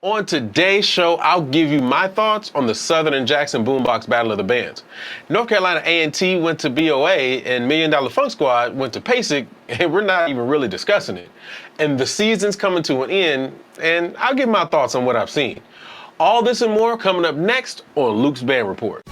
On today's show, I'll give you my thoughts on the Southern and Jackson BoomBox Battle of the Bands. North Carolina A&T went to BOA and Million Dollar Funk Squad went to PASIC, and we're not even really discussing it. And the season's coming to an end, and I'll give my thoughts on what I've seen. All this and more coming up next on Luke's Band Report.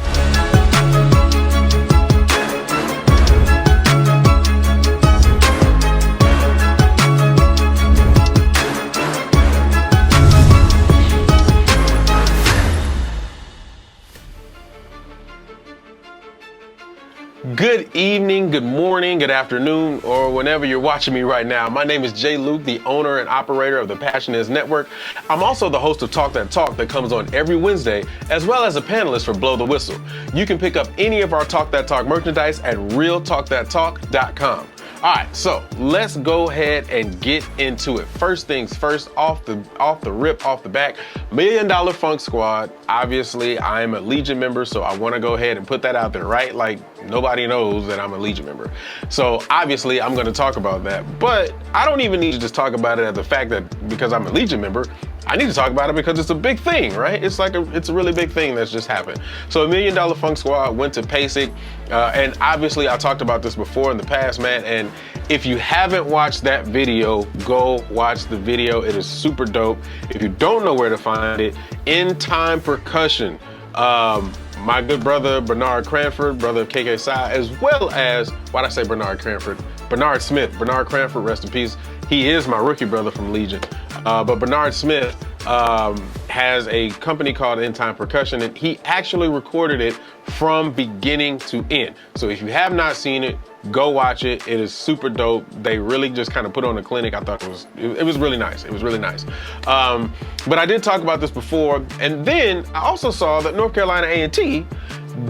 Good evening, good morning, good afternoon, or whenever you're watching me right now. My name is Jay Luke, the owner and operator of the Passion Is Network. I'm also the host of Talk That Talk that comes on every Wednesday, as well as a panelist for Blow the Whistle. You can pick up any of our Talk That Talk merchandise at realtalkthattalk.com. All right, so let's go ahead and get into it. First things first, off the back, Million Dollar Funk Squad. Obviously, I am a Legion member, so I want to go ahead and put that out there, right? Like, nobody knows that I'm a Legion member. So obviously, I'm going to talk about that. But I don't even need to just talk about it as the fact that because I'm a Legion member, I need to talk about it because it's a big thing, right? It's a really big thing that's just happened. So a Million Dollar Funk Squad went to PASIC, and obviously I talked about this before in the past, man. And if you haven't watched that video, go watch the video. It is super dope. If you don't know where to find it, In Time Percussion. My good brother Bernard Cranford, brother of KK Sai, as well as, why'd I say Bernard Cranford? Bernard Smith. Bernard Cranford, rest in peace. He is my rookie brother from Legion. But Bernard Smith has a company called In Time Percussion, and he actually recorded it from beginning to end. So if you have not seen it, go watch it. It is super dope. They really just kind of put on a clinic. I thought it was really nice. It was really nice. But I did talk about this before, and then I also saw that North Carolina A&T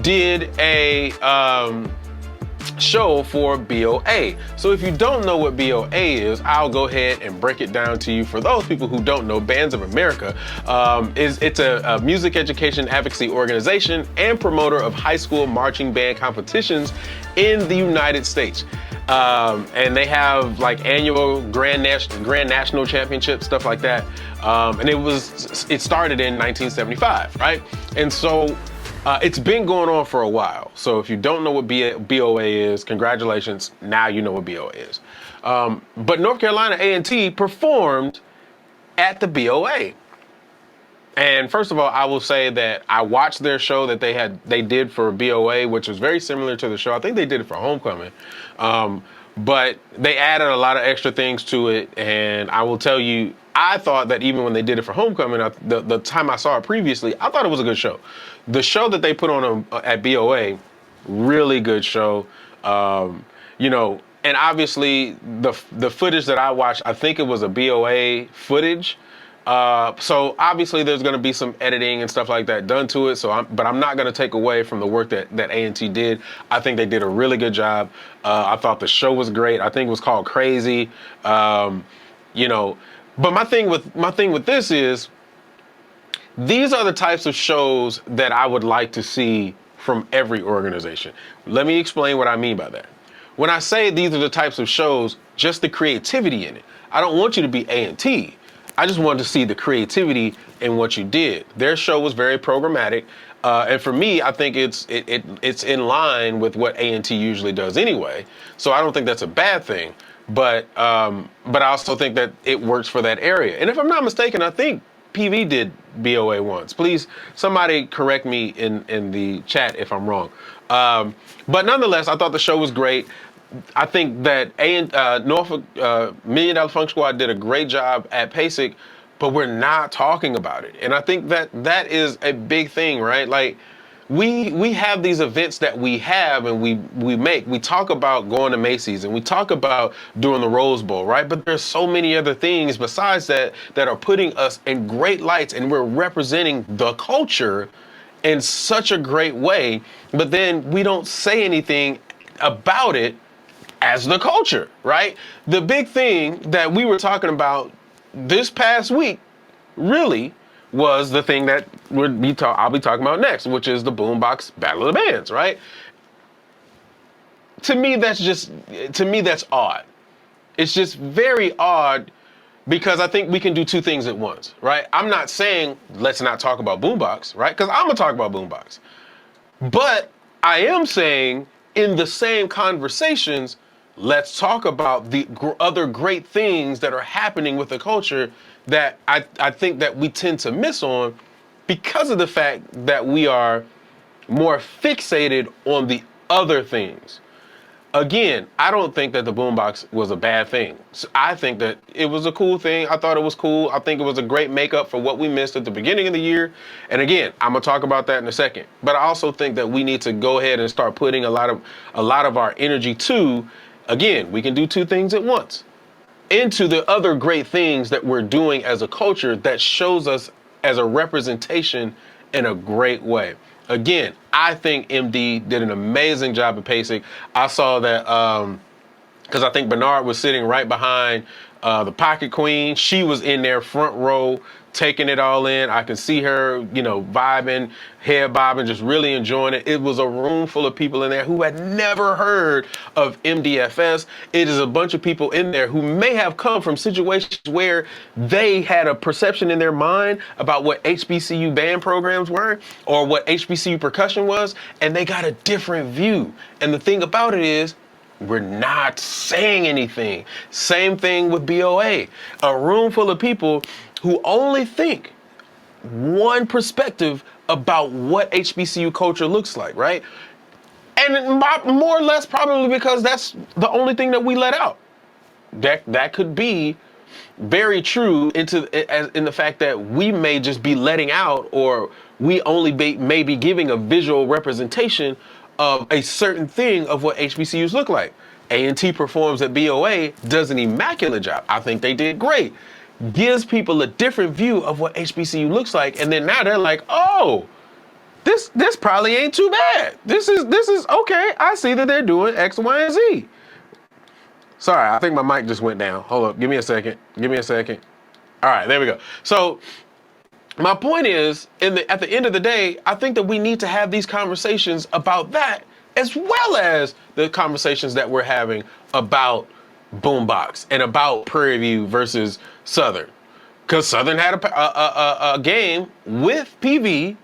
did a show for BOA. So if you don't know what BOA is, I'll go ahead and break it down to you. For those people who don't know, Bands of America it's a music education advocacy organization and promoter of high school marching band competitions in the United States. And they have like annual grand national championships, stuff like that. And it started in 1975, right? And so it's been going on for a while. So if you don't know what BOA is, congratulations. Now you know what BOA is. But North Carolina A&T performed at the BOA. And first of all, I will say that I watched their show that they did for BOA, which was very similar to the show. I think they did it for Homecoming. But they added a lot of extra things to it. And I will tell you, I thought that even when they did it for Homecoming, the time I saw it previously, I thought it was a good show. The show that they put on at BOA, really good show. You know, and obviously the footage that I watched, I think it was a BOA footage. So obviously there's going to be some editing and stuff like that done to it. But I'm not going to take away from the work that A&T did. I think they did a really good job. I thought the show was great. I think it was called Crazy. You know, but my thing with this is, these are the types of shows that I would like to see from every organization. Let me explain what I mean by that. When I say these are the types of shows, just the creativity in it. I don't want you to be A&T. I just wanted to see the creativity in what you did. Their show was very programmatic. And for me, I think it's in line with what A&T usually does anyway. So I don't think that's a bad thing. But I also think that it works for that area. And if I'm not mistaken, I think PV did BOA once. Please, somebody correct me in the chat if I'm wrong. But nonetheless, I thought the show was great. I think that Norfolk Million Dollar Funk Squad did a great job at PASIC, but we're not talking about it. And I think that is a big thing, right? Like, we have these events that we have and we talk about going to Macy's and we talk about doing the Rose Bowl, right? But there's so many other things besides that are putting us in great lights, and we're representing the culture in such a great way, but then we don't say anything about it as the culture, right? The big thing that we were talking about this past week really was the thing that I'll be talking about next, which is the BoomBox Battle of the Bands, right? To me, that's odd. It's just very odd because I think we can do two things at once, right? I'm not saying let's not talk about BoomBox, right? Because I'm gonna talk about BoomBox. But I am saying in the same conversations, let's talk about the other great things that are happening with the culture that I think that we tend to miss on because of the fact that we are more fixated on the other things. Again, I don't think that the boombox was a bad thing. So I think that it was a cool thing. I thought it was cool. I think it was a great makeup for what we missed at the beginning of the year. And again, I'm gonna talk about that in a second. But I also think that we need to go ahead and start putting a lot of our energy to, again, we can do two things at once, into the other great things that we're doing as a culture that shows us as a representation in a great way. Again, I think MD did an amazing job at pacing. I saw that because I think Bernard was sitting right behind the Pocket Queen. She was in there front row, taking it all in. I could see her, vibing, head bobbing, just really enjoying it. It was a room full of people in there who had never heard of MDFS. It is a bunch of people in there who may have come from situations where they had a perception in their mind about what HBCU band programs were or what HBCU percussion was, and they got a different view. And the thing about it is, we're not saying anything. Same thing with BOA. A room full of people who only think one perspective about what HBCU culture looks like, right? And more or less probably because that's the only thing that we let out. That could be very true in the fact that we may just be letting out, or we only may be giving a visual representation of a certain thing of what HBCUs look like. A&T Performs at BOA does an immaculate job. I think they did great. Gives people a different view of what HBCU looks like, and then now they're like, oh, this probably ain't too bad. This is okay. I see that they're doing X, Y, and Z. Sorry, I think my mic just went down. Hold up, give me a second. All right, there we go. So my point is, at the end of the day, I think that we need to have these conversations about that, as well as the conversations that we're having about BoomBox and about Prairie View versus Southern. Because Southern had a game with PV,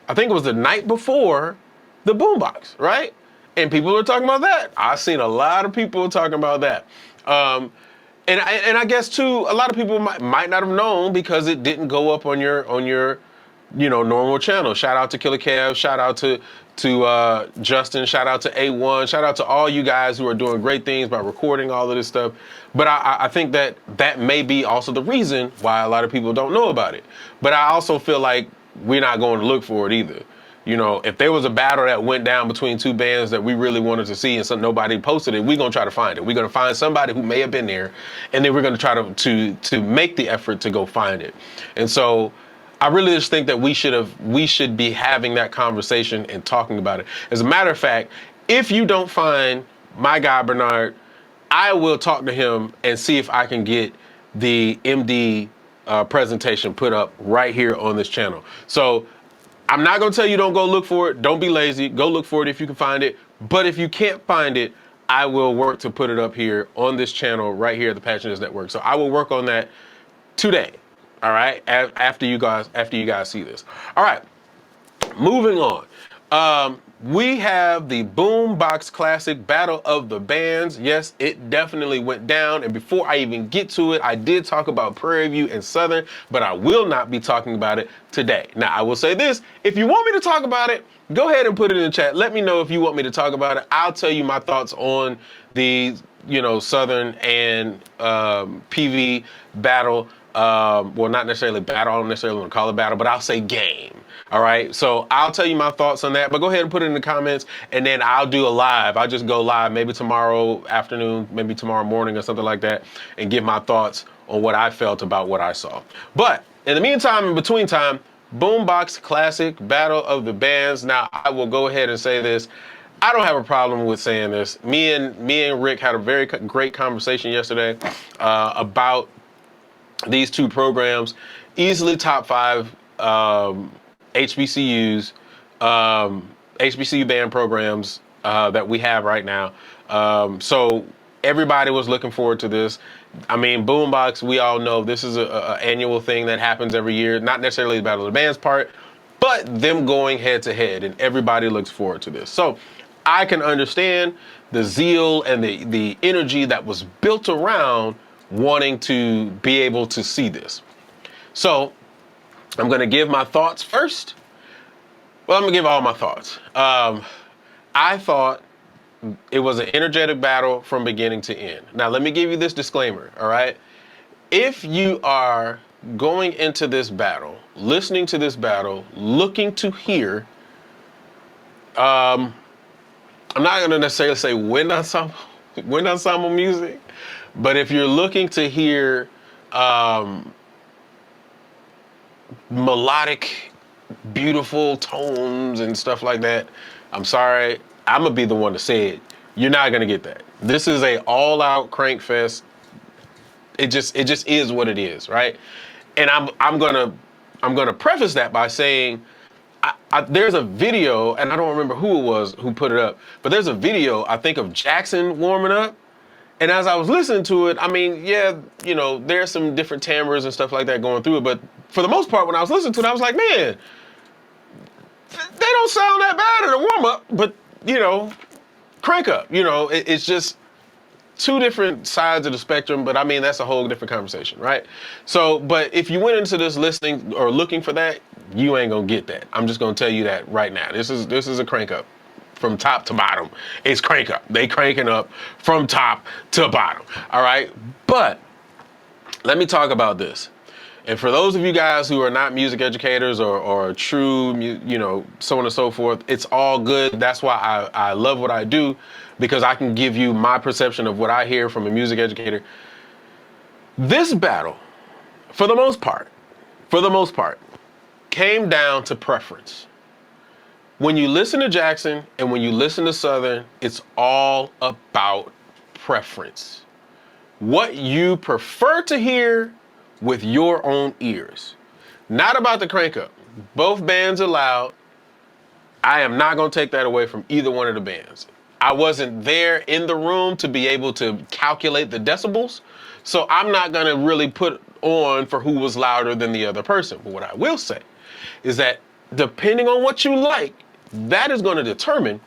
I think it was the night before the BoomBox, right? And people were talking about that. I've seen a lot of people talking about that. And I guess too, a lot of people might not have known because it didn't go up on your normal channel. Shout out to Killer Kev, shout out to Justin, shout out to A1, shout out to all you guys who are doing great things by recording all of this stuff. But I think that may be also the reason why a lot of people don't know about it. But I also feel like we're not going to look for it either. If there was a battle that went down between two bands that we really wanted to see and nobody posted it, we're going to try to find it. We're going to find somebody who may have been there, and then we're going to try to make the effort to go find it. And so I really just think that we should be having that conversation and talking about it. As a matter of fact, if you don't find my guy Bernard, I will talk to him and see if I can get the MD presentation put up right here on this channel. So I'm not gonna tell you don't go look for it. Don't be lazy. Go look for it if you can find it. But if you can't find it, I will work to put it up here on this channel right here at the Passionates Network. So I will work on that today. All right, after you guys see this. All right, moving on. We have the BoomBox Classic Battle of the Bands. Yes, it definitely went down. And before I even get to it, I did talk about Prairie View and Southern, but I will not be talking about it today. Now, I will say this. If you want me to talk about it, go ahead and put it in the chat. Let me know if you want me to talk about it. I'll tell you my thoughts on the, Southern and PV battle. Well, not necessarily battle. I don't necessarily want to call it battle, but I'll say game. All right, so I'll tell you my thoughts on that, but go ahead and put it in the comments, and then I'll do a live. I'll just go live maybe tomorrow afternoon, maybe tomorrow morning or something like that, and give my thoughts on what I felt about what I saw. But in the meantime, in between time, BoomBox Classic Battle of the Bands. Now, I will go ahead and say this. I don't have a problem with saying this. Me and Rick had a very great conversation yesterday about these two programs, easily top 5 HBCUs, HBCU band programs that we have right now. So everybody was looking forward to this. I mean, BoomBox, we all know this is a annual thing that happens every year. Not necessarily the Battle of the Bands part, but them going head to head, and everybody looks forward to this. So I can understand the zeal and the energy that was built around wanting to be able to see this. So I'm going to give my thoughts first. Well, I'm going to give all my thoughts. I thought it was an energetic battle from beginning to end. Now, let me give you this disclaimer, all right? If you are going into this battle, listening to this battle, looking to hear, I'm not going to necessarily say wind ensemble music, but if you're looking to hear melodic, beautiful tones and stuff like that, I'm sorry, I'm gonna be the one to say it. You're not gonna get that. This is a all-out crank fest. It just is what it is, right? And I'm gonna preface that by saying there's a video, and I don't remember who it was who put it up, but there's a video, I think, of Jackson warming up. And as I was listening to it, I mean, yeah, you know, there's some different timbres and stuff like that going through it, but for the most part, when I was listening to it, I was like, man, they don't sound that bad in a warm up, but you know, crank up, you know, it's just two different sides of the spectrum, but I mean, that's a whole different conversation, right? So, but if you went into this listening or looking for that, you ain't gonna get that. I'm just gonna tell you that right now. This is a crank up from top to bottom. It's crank up. They cranking up from top to bottom, all right? But let me talk about this. And for those of you guys who are not music educators or true, you know, so on and so forth, it's all good. That's why I love what I do, because I can give you my perception of what I hear from a music educator. This battle, for the most part, came down to preference. When you listen to Jackson and when you listen to Southern, it's all about preference. What you prefer to hear with your own ears. Not about the crank up. Both bands are loud. I am not gonna take that away from either one of the bands. I wasn't there in the room to be able to calculate the decibels, so I'm not gonna really put on for who was louder than the other person. But what I will say is that depending on what you like, that is gonna determine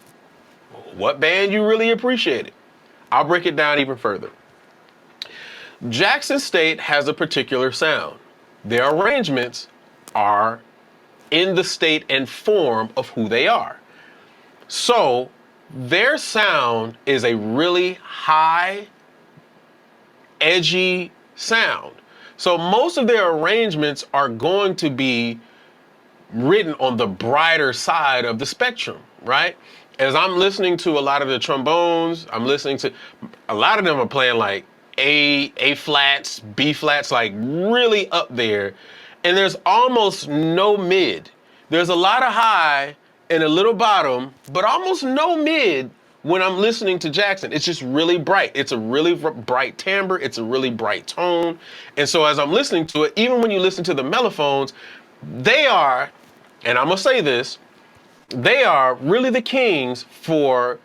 what band you really appreciated. I'll break it down even further. Jackson State has a particular sound. Their arrangements are in the state and form of who they are. So their sound is a really high, edgy sound. So most of their arrangements are going to be written on the brighter side of the spectrum, right? As I'm listening to a lot of the trombones, I'm listening to, a lot of them are playing like A flats, B flats, like really up there. And there's almost no mid. There's a lot of high and a little bottom, but almost no mid when I'm listening to Jackson. It's just really bright. It's a really bright timbre. It's a really bright tone. And so as I'm listening to it, even when you listen to the mellophones, they are, and I'm gonna say this, they are really the kings for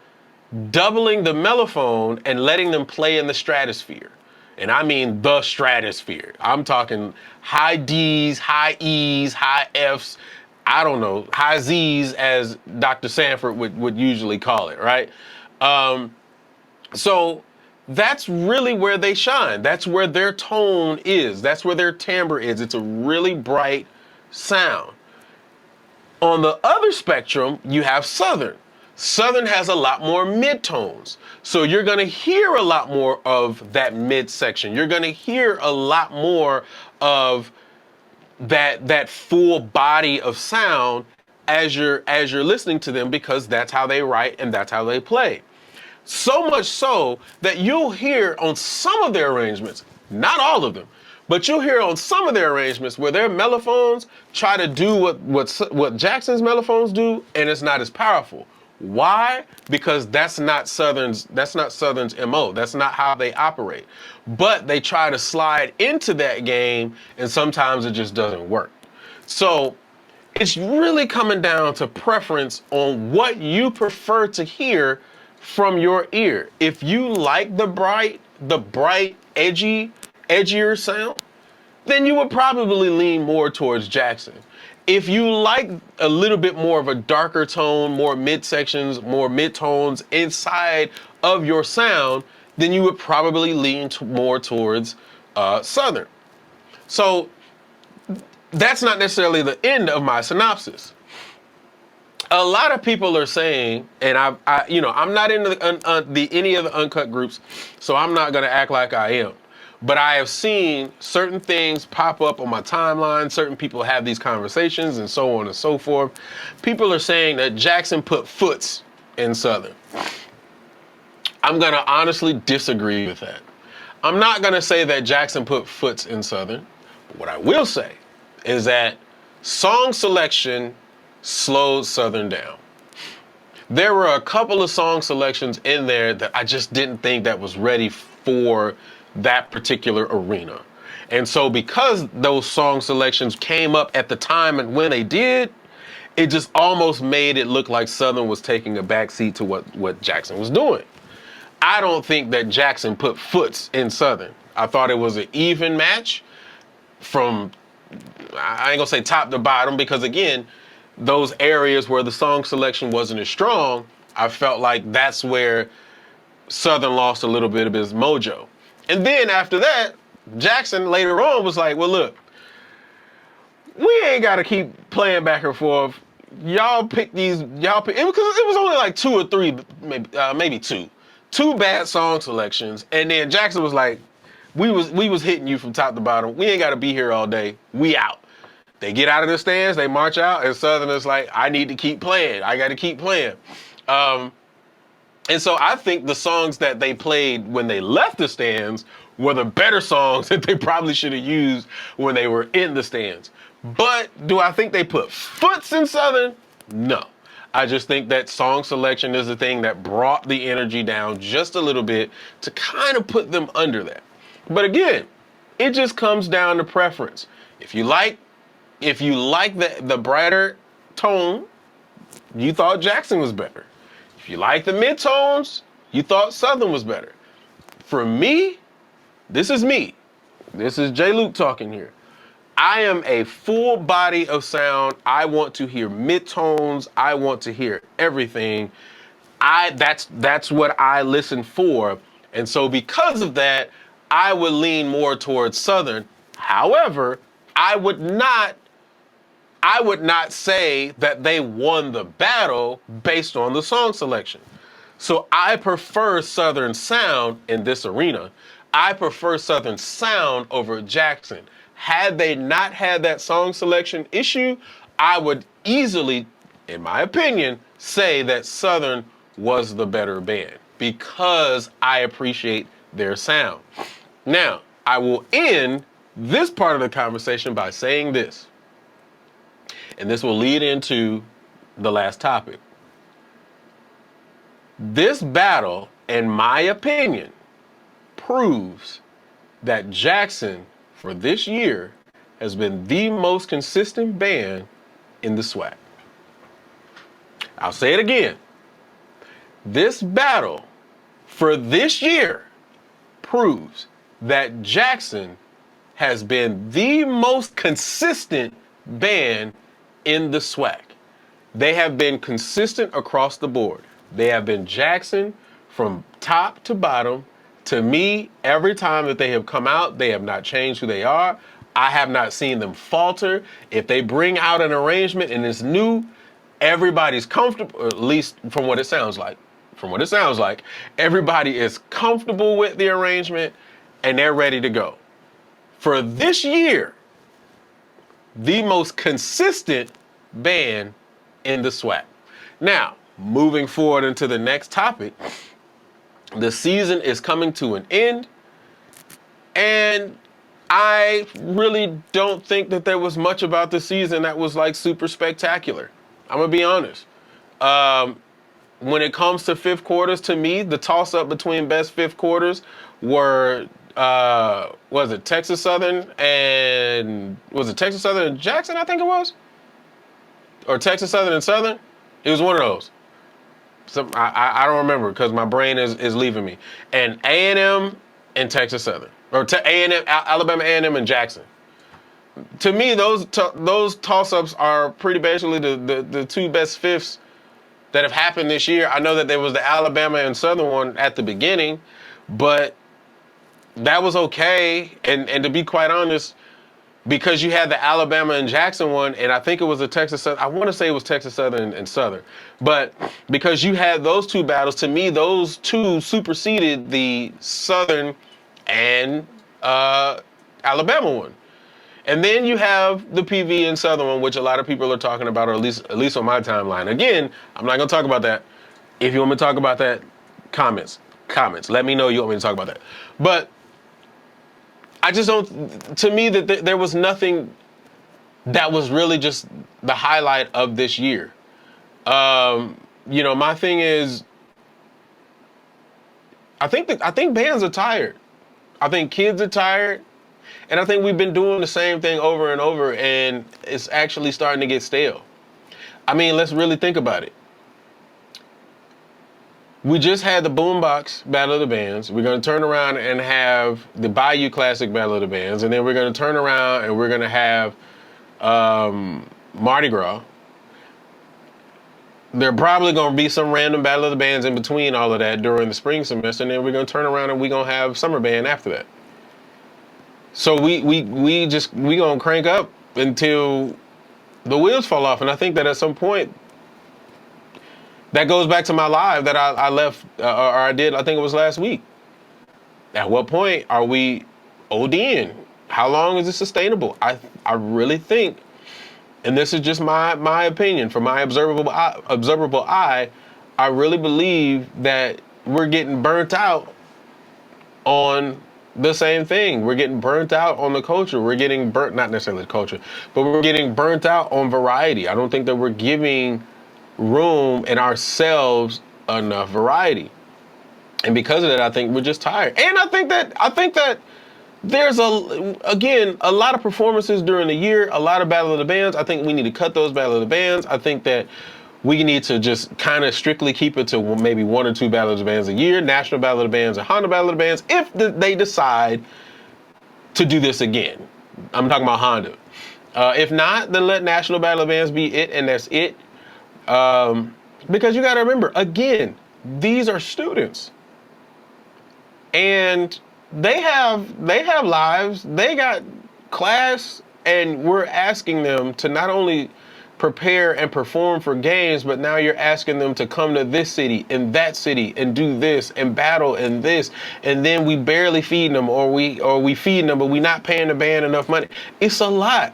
doubling the mellophone and letting them play in the stratosphere. And I mean the stratosphere. I'm talking high D's, high E's, high F's, I don't know, high Z's as Dr. Sanford would usually call it, right? So that's really where they shine. That's where their tone is. That's where their timbre is. It's a really bright sound. On the other spectrum, you have Southern. Southern has a lot more midtones. So you're gonna hear a lot more of that midsection. You're gonna hear a lot more of that full body of sound as you're listening to them, because that's how they write and that's how they play. So much so that you'll hear on some of their arrangements, not all of them, but you'll hear on some of their arrangements where their mellophones try to do what Jackson's mellophones do, and it's not as powerful. Why? Because that's not Southern's MO. That's not how they operate. But they try to slide into that game, and sometimes it just doesn't work. So it's really coming down to preference on what you prefer to hear from your ear. If you like the bright, the bright, edgier sound, then you would probably lean more towards Jackson. If you like a little bit more of a darker tone, more midsections, more midtones inside of your sound, then you would probably lean more towards Southern. So that's not necessarily the end of my synopsis. A lot of people are saying, and I'm not in any of the uncut groups, so I'm not gonna act like I am. But I have seen certain things pop up on my timeline. Certain people have these conversations and so on and so forth. People are saying that Jackson put foots in Southern. I'm gonna honestly disagree with that. I'm not gonna say that Jackson put foots in Southern. What I will say is that song selection slowed Southern down. There were a couple of song selections in there that I just didn't think that was ready for that particular arena. And so because those song selections came up at the time and when they did, it just almost made it look like Southern was taking a backseat to what Jackson was doing. I don't think that Jackson put foots in Southern. I thought it was an even match from, I ain't gonna say top to bottom, because again, those areas where the song selection wasn't as strong, I felt like that's where Southern lost a little bit of his mojo. And then after that, Jackson later on was like, well, look, we ain't got to keep playing back and forth. Y'all pick these, because it was only like two or three, maybe two bad song selections. And then Jackson was like, we was hitting you from top to bottom. We ain't got to be here all day. We out. They get out of the stands, they march out, and Southern is like, I need to keep playing. I got to keep playing. And so I think the songs that they played when they left the stands were the better songs that they probably should have used when they were in the stands. But do I think they put foots in Southern? No. I just think that song selection is the thing that brought the energy down just a little bit to kind of put them under that. But again, it just comes down to preference. If you like the brighter tone, you thought Jackson was better. If you like the midtones, you thought Southern was better. For me, this is me. This is J. Luke talking here. I am a full body of sound. I want to hear midtones. I want to hear everything. That's what I listen for. And so because of that, I would lean more towards Southern. However, I would not say that they won the battle based on the song selection. So I prefer Southern sound in this arena. I prefer Southern sound over Jackson. Had they not had that song selection issue, I would easily, in my opinion, say that Southern was the better band because I appreciate their sound. Now, I will end this part of the conversation by saying this. And this will lead into the last topic. This battle, in my opinion, proves that Jackson, for this year, has been the most consistent band in the SWAC. I'll say it again. This battle, for this year, proves that Jackson has been the most consistent band in the SWAC. They have been consistent across the board. They have been Jackson from top to bottom. To me, every time that they have come out, they have not changed who they are. I have not seen them falter. If they bring out an arrangement and it's new, everybody's comfortable, or at least from what it sounds like. From what it sounds like, everybody is comfortable with the arrangement and they're ready to go. For this year, the most consistent band in the SWAC. Now, moving forward into the next topic, the season is coming to an end, and I really don't think that there was much about the season that was like super spectacular. I'm gonna be honest. When it comes to fifth quarters, to me, the toss-up between best fifth quarters were was it Texas Southern and Jackson, I think it was? Or Texas Southern and Southern? It was one of those. I don't remember because my brain is leaving me. And A&M and Texas Southern, or A&M, Alabama A&M and Jackson. To me, those toss-ups are pretty basically the two best fifths that have happened this year. I know that there was the Alabama and Southern one at the beginning, but that was okay. And to be quite honest, because you had the Alabama and Jackson one, and I think it was the Texas Southern. I want to say it was Texas Southern and Southern. But because you had those two battles, to me, those two superseded the Southern and Alabama one. And then you have the PV and Southern one, which a lot of people are talking about, or at least on my timeline. Again, I'm not going to talk about that. If you want me to talk about that, comments. Let me know you want me to talk about that. But I just don't, to me, that there was nothing that was really just the highlight of this year. My thing is, I think bands are tired. I think kids are tired. And I think we've been doing the same thing over and over, and it's actually starting to get stale. I mean, let's really think about it. We just had the BoomBox Battle of the Bands. We're going to turn around and have the Bayou Classic Battle of the Bands, and then we're going to turn around and we're going to have Mardi Gras. There are probably going to be some random Battle of the Bands in between all of that during the spring semester, and then we're going to turn around and we're going to have Summer Band after that. So we gonna crank up until the wheels fall off, and I think that at some point, that goes back to my live that I left or I did. I think it was last week. At what point are we ODing? How long is it sustainable? I really think, and this is just my opinion from my observable eye, I really believe that we're getting burnt out on the same thing. We're getting burnt out on the culture. We're getting burnt, not necessarily the culture, but we're getting burnt out on variety. I don't think that we're giving room in ourselves enough variety. And because of that, I think we're just tired. And I think that there's a lot of performances during the year, a lot of Battle of the Bands. I think we need to cut those Battle of the Bands. I think that we need to just kind of strictly keep it to maybe one or two Battle of the Bands a year, National Battle of the Bands and Honda Battle of the Bands, if they decide to do this again. I'm talking about Honda. If not, then let National Battle of the Bands be it, and that's it. Because you got to remember, again, these are students. And they have lives, they got class, and we're asking them to not only prepare and perform for games, but now you're asking them to come to this city and that city and do this and battle and this, and then we barely feed them, or we feed them, but we're not paying the band enough money. It's a lot.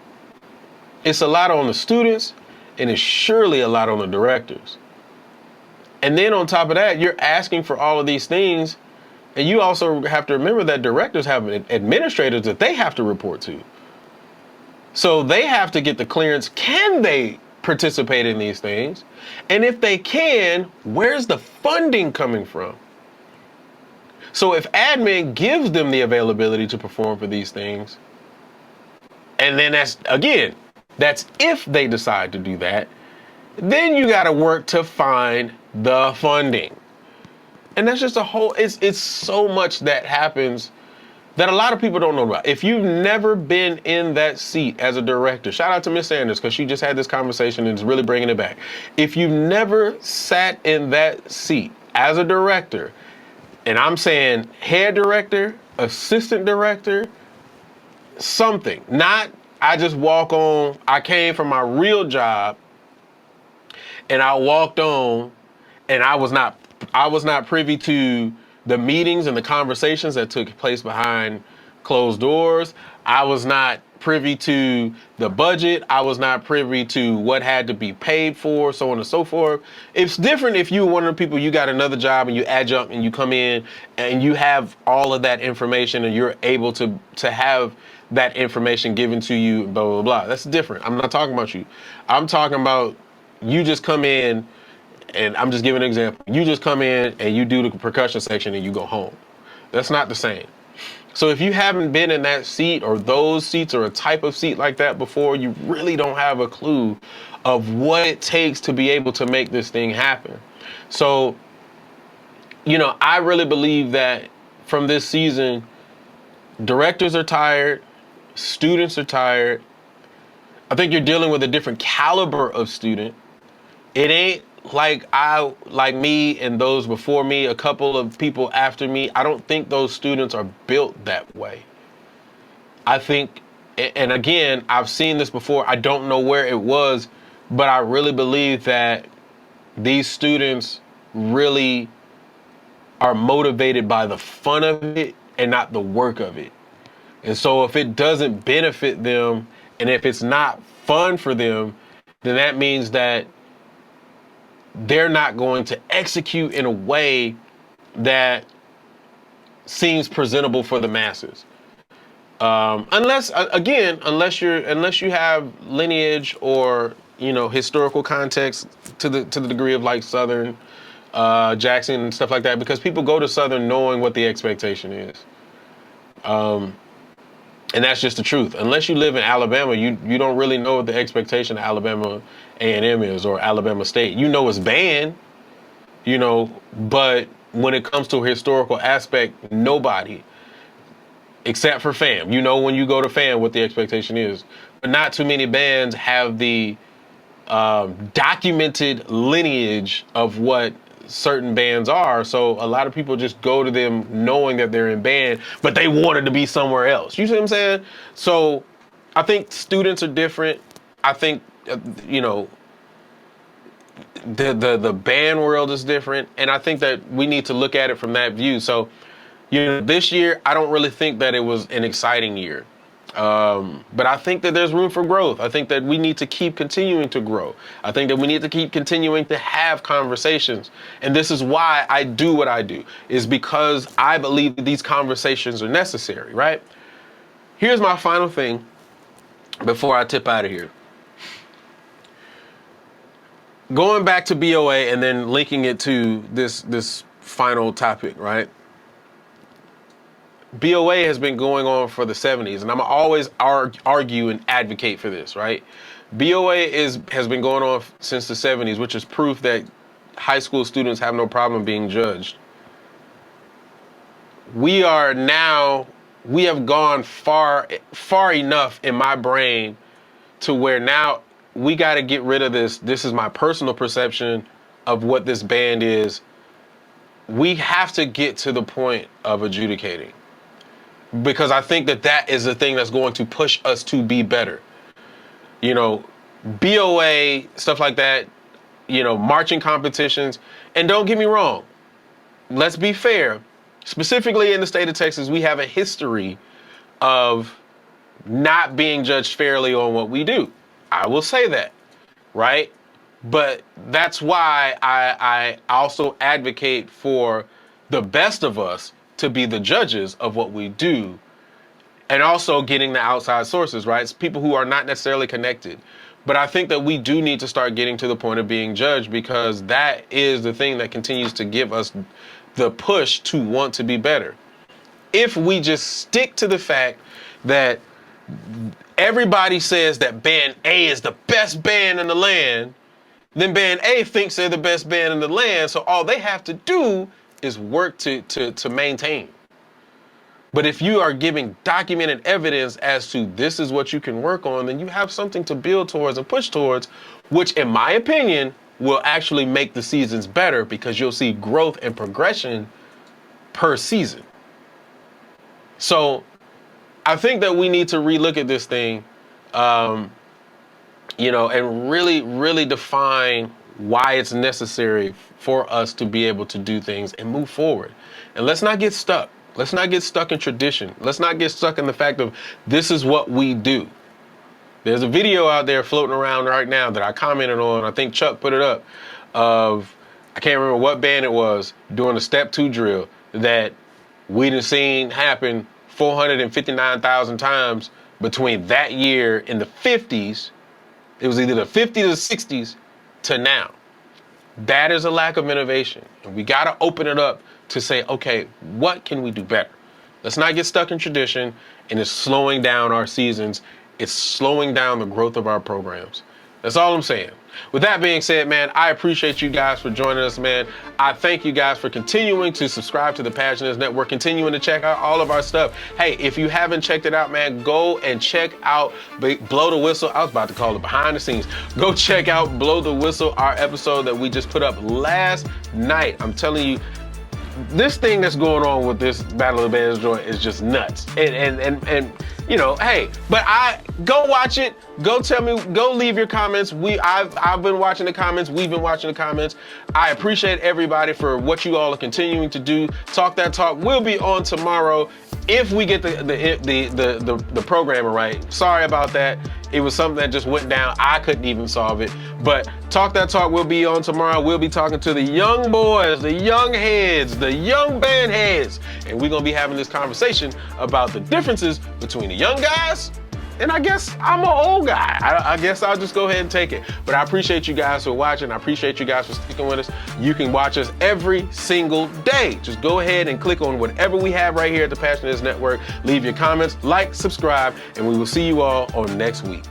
It's a lot on the students, and it's surely a lot on the directors. And then on top of that, you're asking for all of these things, and you also have to remember that directors have administrators that they have to report to. So they have to get the clearance. Can they participate in these things? And if they can, where's the funding coming from? So if admin gives them the availability to perform for these things, and then that's if they decide to do that, then you got to work to find the funding. And that's just it's so much that happens that a lot of people don't know about. If you've never been in that seat as a director, shout out to Miss Sanders, because she just had this conversation and is really bringing it back. If you've never sat in that seat as a director, and I'm saying head director, assistant director, something, not I just walk on, I came from my real job and I walked on, and I was not privy to the meetings and the conversations that took place behind closed doors. I was not privy to the budget. I was not privy to what had to be paid for, so on and so forth. It's different if you're one of the people, you got another job and you adjunct and you come in and you have all of that information and you're able to have that information given to you, blah, blah, blah. That's different. I'm not talking about you. I'm talking about you just come in, and I'm just giving an example. You just come in and you do the percussion section and you go home. That's not the same. So if you haven't been in that seat or those seats or a type of seat like that before, you really don't have a clue of what it takes to be able to make this thing happen. So, I really believe that from this season, Directors are tired. Students are tired. I think you're dealing with a different caliber of student. It ain't like me and those before me, a couple of people after me. I don't think those students are built that way. I think, and again, I've seen this before. I don't know where it was, but I really believe that these students really are motivated by the fun of it and not the work of it. And so if it doesn't benefit them and if it's not fun for them, then that means that they're not going to execute in a way that seems presentable for the masses. Unless you have lineage or, historical context to the degree of like Southern, Jackson and stuff like that, because people go to Southern knowing what the expectation is. And that's just the truth. Unless you live in Alabama, you don't really know what the expectation of Alabama A&M is, or Alabama State. You know it's banned, but when it comes to a historical aspect, nobody, except for FAM. When you go to FAM what the expectation is. But not too many bands have the documented lineage of what certain bands are. So a lot of people just go to them knowing that they're in band, but they wanted to be somewhere else. You see what I'm saying? So I think students are different. I think, the band world is different. And I think that we need to look at it from that view. So, this year, I don't really think that it was an exciting year. But I think that there's room for growth. I think that we need to keep continuing to grow. I think that we need to keep continuing to have conversations. And this is why I do what I do, is because I believe that these conversations are necessary, right? Here's my final thing before I tip out of here. Going back to BOA and then linking it to this final topic, right? BOA has been going on for the 70s, and I'm always argue and advocate for this, right? BOA has been going on since the 70s, which is proof that high school students have no problem being judged. We have gone far enough in my brain to where now we got to get rid of this. This is my personal perception of what this band is. We have to get to the point of adjudicating, because I think that is the thing that's going to push us to be better. BOA, stuff like that, marching competitions. And don't get me wrong, let's be fair. Specifically in the state of Texas, we have a history of not being judged fairly on what we do. I will say that, right? But that's why I also advocate for the best of us to be the judges of what we do, and also getting the outside sources, right? It's people who are not necessarily connected. But I think that we do need to start getting to the point of being judged, because that is the thing that continues to give us the push to want to be better. If we just stick to the fact that everybody says that band A is the best band in the land, then band A thinks they're the best band in the land, so all they have to do is work to maintain. But if you are giving documented evidence as to this is what you can work on, then you have something to build towards and push towards, which in my opinion will actually make the seasons better, because you'll see growth and progression per season. So I think that we need to relook at this thing, and really, really define why it's necessary for us to be able to do things and move forward. And let's not get stuck. Let's not get stuck in tradition. Let's not get stuck in the fact of this is what we do. There's a video out there floating around right now that I commented on. I think Chuck put it up, of, I can't remember what band it was, doing a step 2 drill that we done seen happen 459,000 times between that year in the 50s. It was either the 50s or 60s to now. That is a lack of innovation. And we got to open it up to say, okay, what can we do better? Let's not get stuck in tradition, and it's slowing down our seasons. It's slowing down the growth of our programs. That's all I'm saying. With that being said, man, I appreciate you guys for joining us, man. I thank you guys for continuing to subscribe to the Passioners Network, continuing to check out all of our stuff. Hey, if you haven't checked it out, man, go and check out Blow the Whistle. I was about to call it behind the scenes. Go check out Blow the Whistle, our episode that we just put up last night. I'm telling you, this thing that's going on with this Battle of the Bands joint is just nuts. And you know, hey, but go watch it. Go tell me, go leave your comments. I've been watching the comments. We've been watching the comments. I appreciate everybody for what you all are continuing to do. Talk That Talk will be on tomorrow if we get the programming right. Sorry about that. It was something that just went down. I couldn't even solve it. But Talk That Talk will be on tomorrow. We'll be talking to the young boys, the young heads, the young band heads. And we're gonna be having this conversation about the differences between the young guys and I guess I'm an old guy. I guess I'll just go ahead and take it. But I appreciate you guys for watching. I appreciate you guys for sticking with us. You can watch us every single day. Just go ahead and click on whatever we have right here at the Passioners Network. Leave your comments, like, subscribe, and we will see you all on next week.